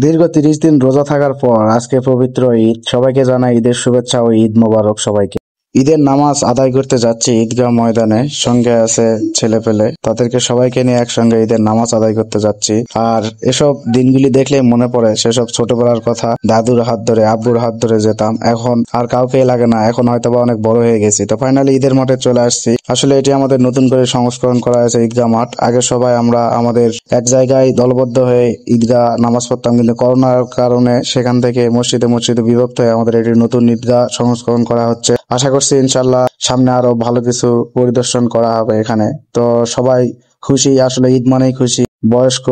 দীর্ঘ ৩০ দিন রোজা থাকার পর আজকে পবিত্র ঈদ। সবাইকে জানাই ঈদের শুভেচ্ছা ও ঈদ মোবারক সবাইকে। ঈদের নামাজ আদায় করতে যাচ্ছি ঈদগাহ ময়দানে, সঙ্গে আছে ছেলে পেলে, তাদেরকে সবাইকে নিয়ে একসঙ্গে ঈদের নামাজ আদায় করতে যাচ্ছি। আর এসব দিনগুলি দেখলে মনে পড়ে সেসব ছোটবেলার কথা, দাদুর হাত ধরে আব্বুর হাত ধরে যেতাম। এখন আর কাউকে লাগে না, এখন হয়তোবা অনেক বড় হয়ে গেছি। তো ফাইনালি ঈদের মাঠে চলে আসছি। আসলে এটি আমাদের নতুন করে সংস্করণ করা হয়েছে ঈদগাহ মাঠ। আগে সবাই আমরা আমাদের এক জায়গায় দলবদ্ধ হয়ে ঈদগাহ নামাজ পড়তাম, কিন্তু করোনার কারণে সেখান থেকে মসজিদে মসজিদে বিভক্ত হয়ে আমাদের এটি নতুন ঈদগাহ সংস্করণ করা হচ্ছে। আশা করছি ইনশাল্লাহ সামনে আরো ভালো কিছু পরিদর্শন করা হবে এখানে। তো সবাই খুশি, আসলে ঈদ মানেই খুশি। বয়স্ক,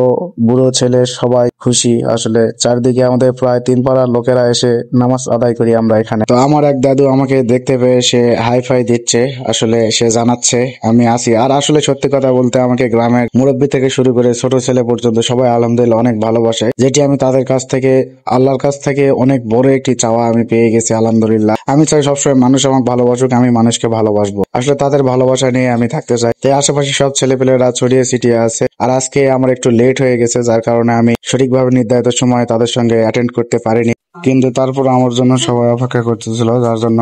বুড়ো, ছেলে সবাই খুশি। আসলে চারদিকে আমাদের প্রায় 3 পাড়ার লোকেরা এসে নামাজ আদায় করি আমরা এখানে। তো আমার এক দাদু আমাকে দেখতে পেয়ে সে হাই ফাই দিচ্ছে, আসলে সে জানাচ্ছে আমি আছি। আর আসলে সত্যি কথা বলতে আমাকে গ্রামের মুরব্বী থেকে শুরু করে ছোট ছেলে পর্যন্ত সবাই আলহামদুলিল্লাহ অনেক ভালোবাসে, যেটি আমি তাদের কাছ থেকে, আল্লাহর কাছ থেকে অনেক বড় একটি চাওয়া আমি পেয়ে গেছি আলহামদুলিল্লাহ। আমি চাই সবসময় মানুষ আমাকে ভালোবাসুক, আমি মানুষকে ভালোবাসবো। আসলে তাদের ভালোবাসা নিয়ে আমি থাকতে চাই। তাই আশেপাশে সব ছেলেপেলেরা ছড়িয়ে ছিটিয়ে আছে। আর আজকে আমার একটু লেট হয়ে গেছে, যার কারণে আমি সঠিকভাবে নির্ধারিত সময় তাদের সঙ্গে অ্যাটেন্ড করতে পারিনি। কিন্তু তারপর আমার জন্য সবাই অপেক্ষা করতেছিল, যার জন্য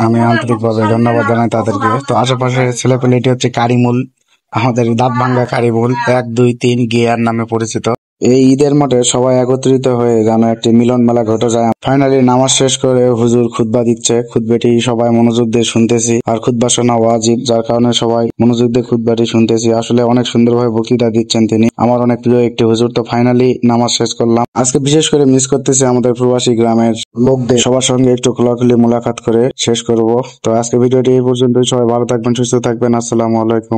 আমি আন্তরিকভাবে ধন্যবাদ জানাই তাদেরকে। তো আশেপাশে ছেলেপেলে, এটি হচ্ছে কারিমুল, আমাদের দাঁত ভাঙ্গা কারিমুল 1 2 3 গিয়ার নামে পরিচিত। এই ঈদের মাঠে সবাই একত্রিত হয়ে যেন একটি মিলন মেলা ঘটে যায়। ফাইনালি নামাজ শেষ করে হুজুর খুতবা দিচ্ছে, খুতবাটি সবাই মনোযোগ দিয়ে শুনতেছি। আর খুতবা শোনা ওয়াজিব, যার কারণে সবাই মনোযোগ দিয়ে খুতবাটি শুনতেছি। আসলে অনেক সুন্দরভাবে বক্তৃতা দিচ্ছেন তিনি, আমার অনেক প্রিয় একটি হুজুর। তো ফাইনালি নামাজ শেষ করলাম। আজকে বিশেষ করে মিস করতেছি আমাদের প্রবাসী গ্রামের লোকদের, সবার সঙ্গে একটু খোলাখুলি মোলাকাত করে শেষ করব। তো আজকে ভিডিওটি এই পর্যন্তই। সবাই ভালো থাকবেন, সুস্থ থাকবেন। আসসালামু আলাইকুম।